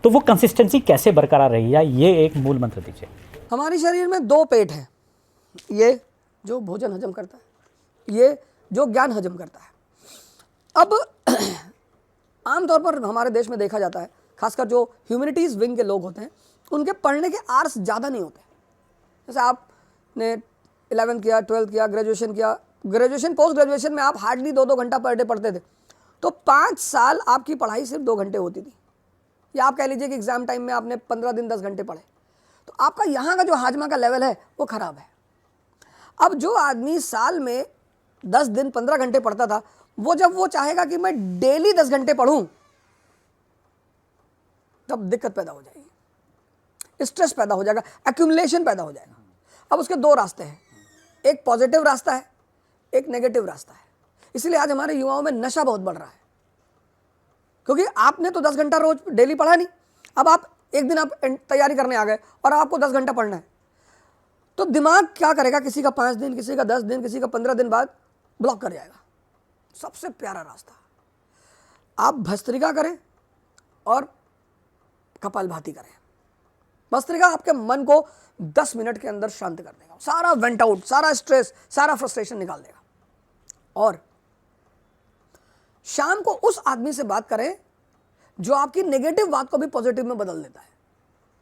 तो वो कंसिस्टेंसी कैसे बरकरार रही है, ये एक मूल मंत्र दीजिए। हमारे शरीर में दो पेट है, ये जो भोजन हजम करता है, ये जो ज्ञान हजम करता है। अब आमतौर पर हमारे देश में देखा जाता है, खासकर जो ह्यूमैनिटीज़ विंग के लोग होते हैं, उनके पढ़ने के आवर्स ज़्यादा नहीं होते। जैसे आपने 11th किया, 12th किया, ग्रेजुएशन किया, ग्रेजुएशन पोस्ट ग्रेजुएशन में आप हार्डली 2-2 घंटा पर डे पढ़ते थे, तो 5 साल आपकी पढ़ाई सिर्फ 2 घंटे होती थी। या आप कह लीजिए कि एग्जाम टाइम में आपने 15 दिन 10 घंटे पढ़े, तो आपका यहाँ का जो हाजमा का लेवल है वो खराब है। अब जो आदमी साल में 10 दिन 15 घंटे पढ़ता था, वो जब वो चाहेगा कि मैं डेली 10 घंटे पढ़ूं, तब दिक्कत पैदा हो जाएगी, स्ट्रेस पैदा हो जाएगा, एक्यूमुलेशन पैदा हो जाएगा। अब उसके दो रास्ते हैं, एक पॉजिटिव रास्ता है, एक नेगेटिव रास्ता है। इसलिए आज हमारे युवाओं में नशा बहुत बढ़ रहा है, क्योंकि आपने तो 10 घंटा रोज डेली पढ़ा नहीं। अब आप एक दिन आप तैयारी करने आ गए और आपको 10 घंटा पढ़ना है, तो दिमाग क्या करेगा, किसी का 5 दिन, किसी का 10 दिन, किसी का 15 दिन बाद ब्लॉक कर जाएगा। सबसे प्यारा रास्ता, आप भस्त्रिका करें और कपालभाति करें। भस्त्रिका आपके मन को 10 मिनट के अंदर शांत कर देगा, सारा वेंट आउट, सारा स्ट्रेस, सारा फ्रस्ट्रेशन निकाल देगा। और शाम को उस आदमी से बात करें जो आपकी नेगेटिव बात को भी पॉजिटिव में बदल देता है।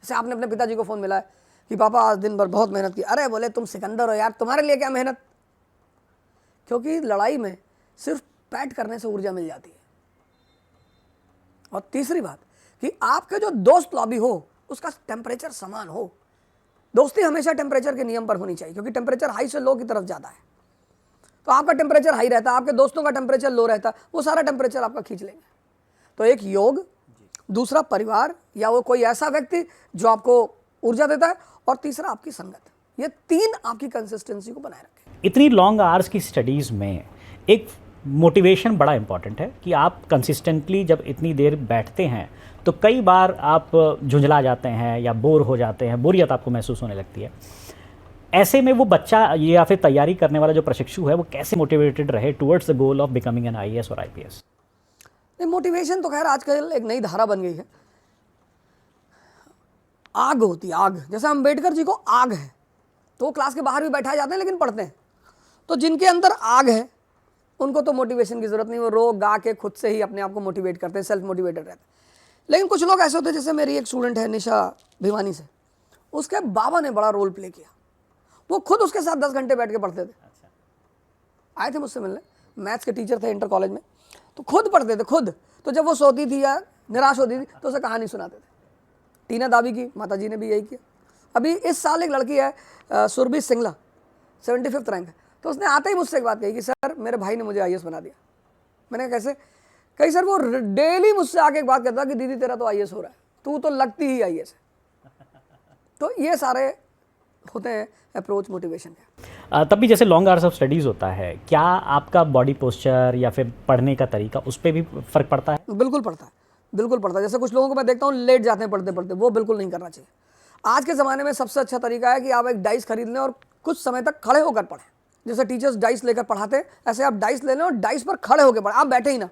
जैसे आपने अपने पिताजी को फोन मिला है कि पापा आज दिन भर बहुत मेहनत की। अरे बोले तुम सिकंदर हो यार, तुम्हारे लिए क्या मेहनत। क्योंकि लड़ाई में सिर्फ पैट करने से ऊर्जा मिल जाती है। और तीसरी बात कि आपके जो दोस्त लॉबी हो उसका टेम्परेचर समान हो। दोस्ती हमेशा टेम्परेचर के नियम पर होनी चाहिए, क्योंकि टेम्परेचर हाई से लो की तरफ जाता है। तो आपका टेम्परेचर हाई रहता है, आपके दोस्तों का टेम्परेचर लो रहता है, वो सारा टेम्परेचर आपका खींच लेंगे। तो एक योग, दूसरा परिवार या वो कोई ऐसा व्यक्ति जो आपको ऊर्जा देता है, और तीसरा आपकी संगत। ये तीन आपकी कंसिस्टेंसी को बनाए रखें। इतनी लॉन्ग आवर्स की स्टडीज़ में एक मोटिवेशन बड़ा इंपॉर्टेंट है कि आप कंसिस्टेंटली जब इतनी देर बैठते हैं तो कई बार आप झुंझला जाते हैं या बोर हो जाते हैं, बोरियत आपको महसूस होने लगती है। ऐसे में वो बच्चा या फिर तैयारी करने वाला जो प्रशिक्षु है वो कैसे मोटिवेटेड रहे towards the goal of becoming an IAS और आईपीएस? मोटिवेशन तो खैर आजकल एक नई धारा बन गई है। आग होती है, आग। जैसे अम्बेडकर जी को आग है, तो वो क्लास के बाहर भी बैठाए जाते हैं लेकिन पढ़ते हैं। तो जिनके अंदर आग है उनको तो मोटिवेशन की जरूरत नहीं, वो रो गा के खुद से ही अपने आप को मोटिवेट करते हैं, सेल्फ मोटिवेटेड रहते हैं। लेकिन कुछ लोग ऐसे होते हैं, जैसे मेरी एक स्टूडेंट है निशा भिवानी से, उसके बाबा ने बड़ा रोल प्ले किया। वो खुद उसके साथ 10 घंटे बैठ के पढ़ते थे। आए थे मुझसे मिलने, मैथ्स के टीचर थे इंटर कॉलेज में, तो खुद पढ़ते थे खुद। तो जब वो सोती थी या निराश होती थी तो उसे कहानी सुनाते थे। टीना दावी की माता जी ने भी यही किया। अभी इस साल एक लड़की है सुरभि सिंगला, 75th रैंक है, तो उसने आते ही मुझसे एक बात कही कि सर मेरे भाई ने मुझे आईएएस बना दिया। मैंने कहा कैसे? कहीं सर वो डेली मुझसे आके एक बात कहता कि दीदी तेरा तो आईएएस हो रहा है, तू तो लगती ही आईएएस है। तो ये सारे होते हैं अप्रोच मोटिवेशन के। तब भी जैसे लॉन्ग आवर्स ऑफ स्टडीज़ होता है, क्या आपका बॉडी पोस्चर या फिर पढ़ने का तरीका उस पर भी फ़र्क पड़ता है? बिल्कुल पड़ता है, बिल्कुल पड़ता है। जैसे कुछ लोगों को मैं देखता हूँ लेट जाते हैं पढ़ते पढ़ते, वो बिल्कुल नहीं करना चाहिए। आज के ज़माने में सबसे अच्छा तरीका है कि आप एक डाइस खरीद लें और कुछ समय तक खड़े होकर पढ़ें। जैसे टीचर्स डाइस लेकर पढ़ाते हैं, ऐसे आप डाइस ले लें और डाइस पर खड़े होकर पढ़ें। आप बैठे ही ना,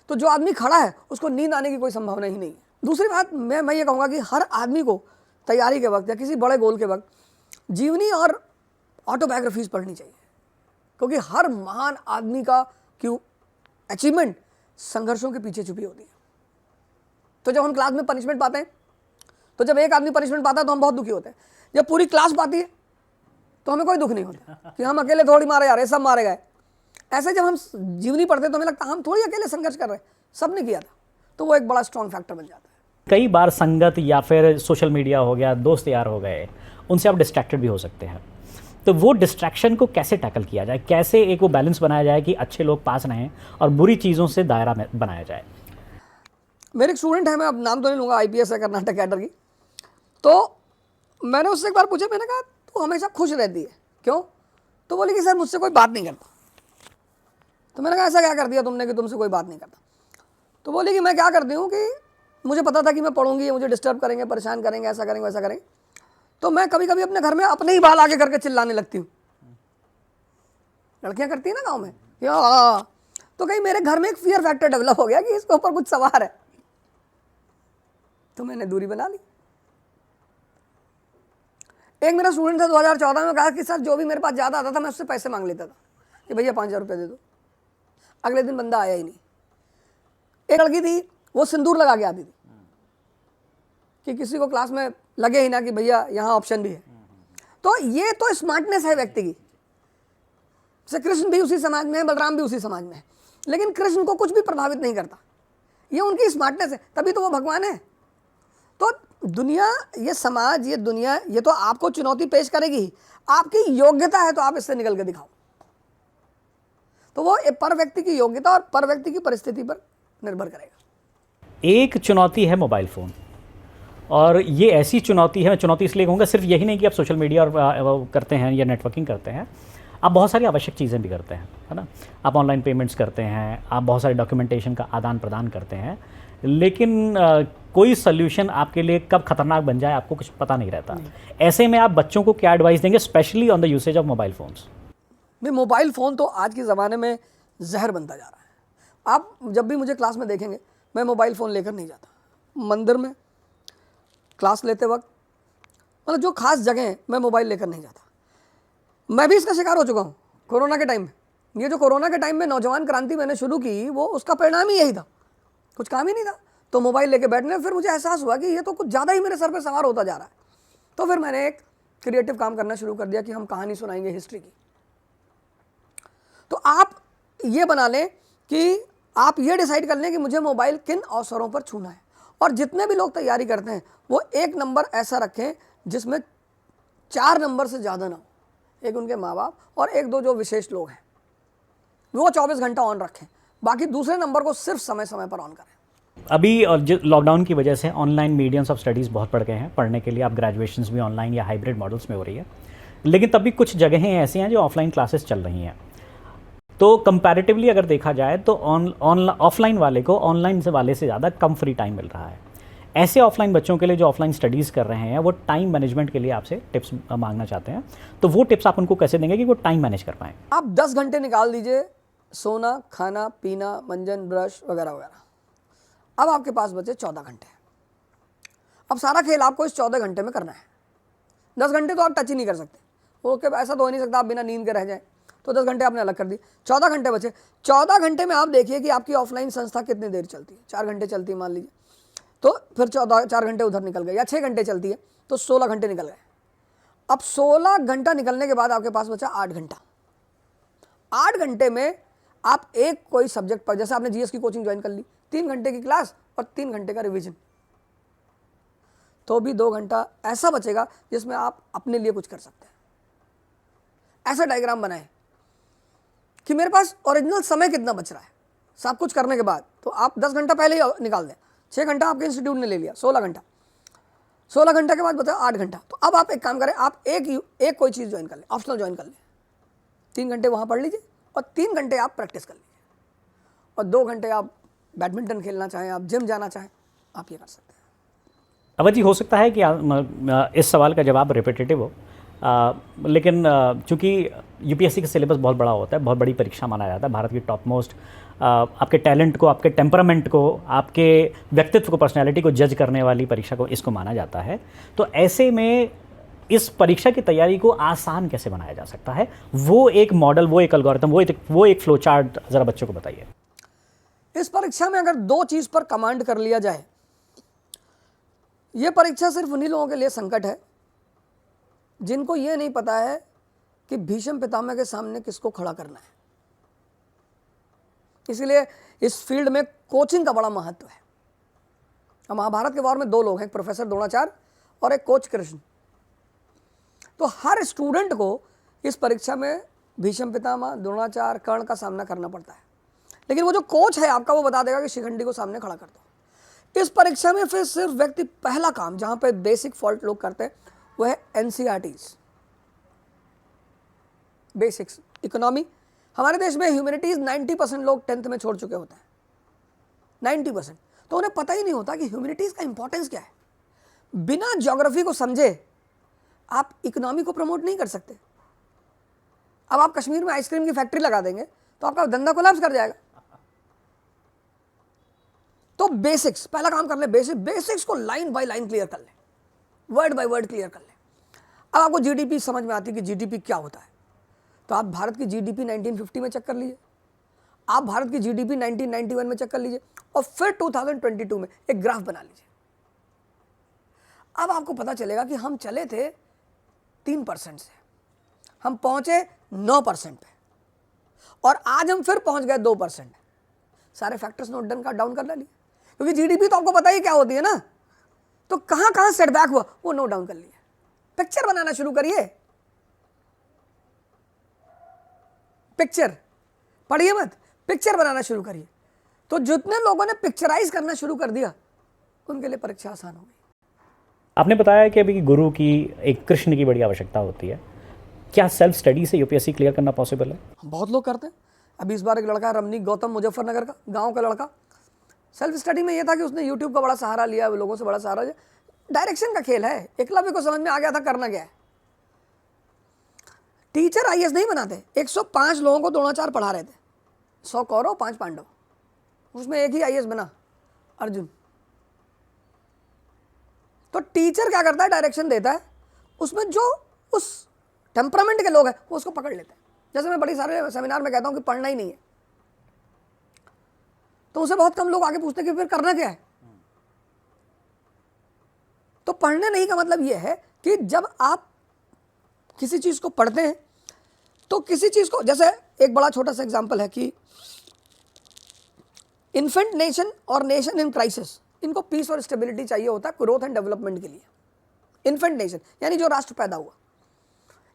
तो जो आदमी खड़ा है उसको नींद आने की कोई संभावना ही नहीं है। दूसरी बात मैं ये कहूँगा कि हर आदमी को तैयारी के वक्त या किसी बड़े गोल के वक्त जीवनी और ऑटोबायोग्राफीज पढ़नी चाहिए, क्योंकि हर महान आदमी का अचीवमेंट संघर्षों के पीछे छुपी होती है। तो जब हम क्लास में पनिशमेंट पाते हैं, तो जब एक आदमी पनिशमेंट पाता है तो हम बहुत दुखी होते हैं। जब पूरी क्लास पाती है तो हमें कोई दुख नहीं होता कि हम अकेले थोड़ी मारे जा रहे, सब मारे गए। ऐसे जब हम जीवनी पढ़ते हैं तो हमें लगता है हम थोड़ी अकेले संघर्ष कर रहे हैं, सब ने किया था। तो वो एक बड़ा स्ट्रॉन्ग फैक्टर बन जाता है। कई बार संगत या फिर सोशल मीडिया हो गया, दोस्त यार हो गए, उनसे आप डिस्ट्रैक्टेड भी हो सकते हैं। तो वो डिस्ट्रैक्शन को कैसे टैकल किया जाए, कैसे एक वो बैलेंस बनाया जाए कि अच्छे लोग पास रहें और बुरी चीज़ों से दायरा में बनाया जाए? मेरे एक स्टूडेंट है, मैं अब नाम तो नहीं लूँगा, आईपीएस है कर्नाटक कैडर की। तो मैंने उससे एक बार पूछा, मैंने कहा तू हमेशा खुश रहती है क्यों? तो बोली कि सर मुझसे कोई बात नहीं करता। तो मैंने कहा ऐसा क्या कर दिया तुमने कि तुमसे कोई बात नहीं करता? तो बोली कि मैं क्या करती हूँ कि मुझे पता था कि मैं पढ़ूंगी, मुझे डिस्टर्ब करेंगे, परेशान करेंगे, ऐसा करेंगे वैसा करेंगे, तो मैं कभी कभी अपने घर में अपने ही बाल आगे करके चिल्लाने लगती हूँ। लड़कियां करती है ना गाँव में, तो कहीं मेरे घर में एक फियर फैक्टर डेवलप हो गया कि इसके ऊपर कुछ सवार है। तो मैंने दूरी बना ली। एक मेरा स्टूडेंट था 2014 में, कहा कि सर जो भी मेरे पास ज़्यादा आता था मैं उससे पैसे मांग लेता था कि भैया 5,000 रुपये दे दो। अगले दिन बंदा आया ही नहीं। एक लड़की थी, वो सिंदूर लगा के आती थी कि किसी को क्लास में लगे ही ना कि भैया यहाँ ऑप्शन भी है। तो ये तो स्मार्टनेस है व्यक्ति की। जैसे कृष्ण भी उसी समाज में है, बलराम भी उसी समाज में है, लेकिन कृष्ण को कुछ भी प्रभावित नहीं करता। ये उनकी स्मार्टनेस है, तभी तो वो भगवान है। तो दुनिया, ये समाज, ये दुनिया, ये तो आपको चुनौती पेश करेगी ही। आपकी योग्यता है तो आप इससे निकल के दिखाओ। तो वो पर व्यक्ति की योग्यता और पर व्यक्ति की परिस्थिति पर निर्भर करेगा। एक चुनौती है मोबाइल फ़ोन, और ये ऐसी चुनौती है, मैं चुनौती इसलिए कहूँगा, सिर्फ यही नहीं कि आप सोशल मीडिया और करते हैं या नेटवर्किंग करते हैं, आप बहुत सारी आवश्यक चीज़ें भी करते हैं, है ना। आप ऑनलाइन पेमेंट्स करते हैं, आप बहुत सारे डॉक्यूमेंटेशन का आदान प्रदान करते हैं, लेकिन कोई सोल्यूशन आपके लिए कब खतरनाक बन जाए आपको कुछ पता नहीं रहता। ऐसे में आप बच्चों को क्या एडवाइस देंगे, specially on the usage of mobile phones? नहीं, मोबाइल फ़ोन तो आज के ज़माने में जहर बनता जा रहा है। आप जब भी मुझे क्लास में देखेंगे, मैं मोबाइल फ़ोन लेकर नहीं जाता। मंदिर में क्लास लेते वक्त, मतलब जो खास जगह है, मैं मोबाइल लेकर नहीं जाता। मैं भी इसका शिकार हो चुका हूँ कोरोना के टाइम में। ये जो कोरोना के टाइम में नौजवान क्रांति मैंने शुरू की, वो उसका परिणाम ही यही था, कुछ काम ही नहीं था तो मोबाइल लेके बैठने। फिर मुझे एहसास हुआ कि ये तो कुछ ज़्यादा ही मेरे सर पे सवार होता जा रहा है। तो फिर मैंने एक क्रिएटिव काम करना शुरू कर दिया कि हम कहानी सुनाएंगे हिस्ट्री की। तो आप ये बना लें कि आप ये डिसाइड कर लें कि मुझे मोबाइल किन अवसरों पर छूना है, और जितने भी लोग तैयारी करते हैं वो एक नंबर ऐसा रखें जिसमें 4 नंबर से ज़्यादा ना हो। एक उनके माँ बाप और एक दो जो विशेष लोग हैं, वो 24 घंटा ऑन रखें। बाकी दूसरे नंबर को सिर्फ समय समय पर ऑन करें। अभी और लॉकडाउन की वजह से ऑनलाइन मीडियम्स ऑफ स्टडीज़ बहुत बढ़ गए हैं। पढ़ने के लिए आप ग्रेजुएशंस भी ऑनलाइन या हाइब्रिड मॉडल्स में हो रही है, लेकिन तब भी कुछ जगहें ऐसी हैं जो ऑफलाइन क्लासेस चल रही हैं। तो कंपैरेटिवली अगर देखा जाए तो ऑफलाइन वाले को ऑनलाइन से वाले से ज़्यादा कम फ्री टाइम मिल रहा है। ऐसे ऑफलाइन बच्चों के लिए जो ऑफलाइन स्टडीज़ कर रहे हैं, वो टाइम मैनेजमेंट के लिए आपसे टिप्स मांगना चाहते हैं, तो वो टिप्स आप उनको कैसे देंगे कि वो टाइम मैनेज कर पाएँ? आप 10 घंटे निकाल दीजिए, सोना, खाना पीना, मंजन, ब्रश वगैरह वगैरह। अब आपके पास बचे 14 घंटे। अब सारा खेल आपको इस 14 घंटे में करना है। 10 घंटे तो आप टच ही नहीं कर सकते, ओके, ऐसा तो हो नहीं सकता आप बिना नींद के रह जाएं। तो 10 घंटे आपने अलग कर दी, 14 घंटे बचे। 14 घंटे में आप देखिए कि आपकी ऑफलाइन संस्था कितनी देर चलती है। 4 घंटे चलती है मान लीजिए, तो फिर 4 घंटे उधर निकल गए, या 6 घंटे चलती है तो 16 घंटे निकल गए। अब 16 घंटा निकलने के बाद आपके पास बचा 8 घंटा। 8 घंटे में आप एक कोई सब्जेक्ट पर, जैसे आपने जीएस की कोचिंग ज्वाइन कर ली, 3 घंटे की क्लास और 3 घंटे का रिवीजन, तो भी 2 घंटा ऐसा बचेगा जिसमें आप अपने लिए कुछ कर सकते हैं। ऐसा डायग्राम बनाएं कि मेरे पास ओरिजिनल समय कितना बच रहा है सब कुछ करने के बाद। तो आप 10 घंटा पहले ही निकाल दें। 6 घंटा आपके इंस्टीट्यूट ने ले लिया, 16 घंटा। 16 घंटे के बाद बचा 8 घंटा। तो अब आप एक काम करें, आप एक कोई चीज़ ज्वाइन कर लें, ऑप्शनल ज्वाइन कर लें। 3 घंटे वहाँ पढ़ लीजिए और 3 घंटे आप प्रैक्टिस कर लीजिए, और 2 घंटे आप बैडमिंटन खेलना चाहें, आप जिम जाना चाहें, आप ये कर सकते हैं। अवध जी, हो सकता है कि इस सवाल का जवाब रिपीटेटिव हो, लेकिन चूंकि यूपीएससी का सिलेबस बहुत बड़ा होता है, बहुत बड़ी परीक्षा माना जाता है, भारत की टॉप मोस्ट, आपके टैलेंट को, आपके टेम्परामेंट को, आपके व्यक्तित्व को, पर्सनैलिटी को जज करने वाली परीक्षा को इसको माना जाता है। तो ऐसे में इस परीक्षा की तैयारी को आसान कैसे बनाया जा सकता है? वो एक मॉडल, वो एक एल्गोरिथम, वो एक फ्लो चार्ट ज़रा बच्चों को बताइए। इस परीक्षा में अगर 2 चीज़ पर कमांड कर लिया जाए, ये परीक्षा सिर्फ उन्हीं लोगों के लिए संकट है जिनको ये नहीं पता है कि भीष्म पितामह के सामने किसको खड़ा करना है। इसलिए इस फील्ड में कोचिंग का बड़ा महत्व है। महाभारत के वॉर में 2 लोग हैं, एक प्रोफेसर द्रोणाचार्य और एक कोच कृष्ण। तो हर स्टूडेंट को इस परीक्षा में भीष्म पितामह, द्रोणाचार्य, कर्ण का सामना करना पड़ता है, लेकिन वो जो कोच है आपका, वो बता देगा कि शिखंडी को सामने खड़ा कर दो। इस परीक्षा में फिर सिर्फ व्यक्ति पहला काम जहां पे बेसिक फॉल्ट लोग करते हैं वो है एनसीईआरटीज, बेसिक्स। इकोनॉमी, हमारे देश में ह्यूमैनिटीज 90% लोग 10th में छोड़ चुके होते हैं, 90%। तो उन्हें पता ही नहीं होता कि ह्यूमैनिटीज का इंपॉर्टेंस क्या है। बिना ज्योग्राफी को समझे आप इकोनॉमी को प्रमोट नहीं कर सकते। अब आप कश्मीर में आइसक्रीम की फैक्ट्री लगा देंगे तो आपका धंधा कोलैप्स कर जाएगा। तो बेसिक्स पहला काम कर ले, बेसिक्स को लाइन बाय लाइन क्लियर कर ले, वर्ड बाय वर्ड क्लियर कर ले। अब आपको जीडीपी समझ में आती है कि जीडीपी क्या होता है, तो आप भारत की जीडीपी 1950 में चेक कर लीजिए, आप भारत की जीडीपी 1991 में चेक कर लीजिए, और फिर 2022 में एक ग्राफ बना लीजिए। अब आपको पता चलेगा कि हम चले थे 3% से, हम पहुंचे 9% पे, और आज हम फिर पहुंच गए 2%। सारे फैक्टर्स नोट डाउन कर लिए, क्योंकि जीडीपी तो आपको पता ही क्या होती है ना, तो कहां कहां सेटबैक हुआ वो नोट डाउन कर लिए। पिक्चर बनाना शुरू करिए, पिक्चर पढ़िए मत, पिक्चर बनाना शुरू करिए। तो जितने लोगों ने पिक्चराइज करना शुरू कर दिया उनके लिए परीक्षा आसान हो गई। आपने बताया कि अभी गुरु की, एक कृष्ण की बड़ी आवश्यकता होती है। क्या सेल्फ स्टडी से यूपीएससी क्लियर करना पॉसिबल है? बहुत लोग करते हैं। अभी इस बार एक लड़का रमनीक गौतम, मुजफ्फरनगर का गांव का लड़का, सेल्फ स्टडी में ये था कि उसने यूट्यूब का बड़ा सहारा लिया, लोगों से बड़ा सहारा लिया। डायरेक्शन का खेल है। एकलव्य को समझ में आ गया था करना क्या है। टीचर आईएएस नहीं बनाते। 105 लोगों को द्रोणाचार्य पढ़ा रहे थे, 100 कौरव 5 पांडव, उसमें एक ही आईएएस बना, अर्जुन। तो टीचर क्या करता है, डायरेक्शन देता है, उसमें जो उस टेम्परामेंट के लोग हैं वो उसको पकड़ लेते हैं। जैसे मैं बड़ी सारे सेमिनार में कहता हूं कि पढ़ना ही नहीं है, तो उसे बहुत कम लोग आगे पूछते हैं कि फिर करना क्या है। तो पढ़ने नहीं का मतलब यह है कि जब आप किसी चीज को पढ़ते हैं तो किसी चीज को, जैसे एक बड़ा छोटा सा एग्जांपल है कि इन्फेंट नेशन और नेशन इन क्राइसिस, इनको पीस और स्टेबिलिटी चाहिए होता है ग्रोथ एंड डेवलपमेंट के लिए। इन्फेंट नेशन यानी जो राष्ट्र पैदा हुआ,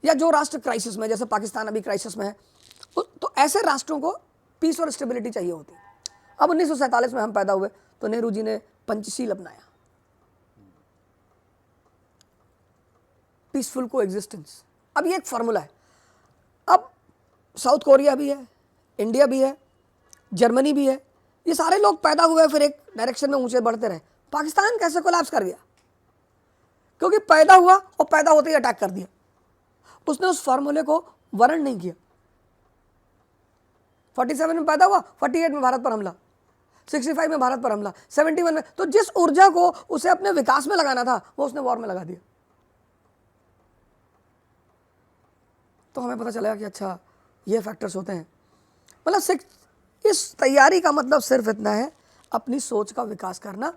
या जो राष्ट्र क्राइसिस में, जैसे पाकिस्तान अभी क्राइसिस में है, तो ऐसे राष्ट्रों को पीस और स्टेबिलिटी चाहिए होती है। अब 1947 में हम पैदा हुए तो नेहरू जी ने पंचशील अपनाया, पीसफुल को एग्जिस्टेंस। अब ये एक फॉर्मूला है। अब साउथ कोरिया भी है, इंडिया भी है, जर्मनी भी है, ये सारे लोग पैदा हुए फिर एक डायरेक्शन में ऊंचे बढ़ते रहे। पाकिस्तान कैसे कोलैप्स कर गया? क्योंकि पैदा हुआ और पैदा होते ही अटैक कर दिया। उसने उस फॉर्मूले को वर्ण नहीं किया। 47 में पैदा हुआ, 48 में भारत पर हमला, 65 में भारत पर हमला, 71 में, तो जिस ऊर्जा को उसे अपने विकास में लगाना था वो उसने वॉर में लगा दिया। तो हमें पता चला कि अच्छा ये फैक्टर्स होते हैं। मतलब इस तैयारी का मतलब सिर्फ इतना है, अपनी सोच का विकास करना,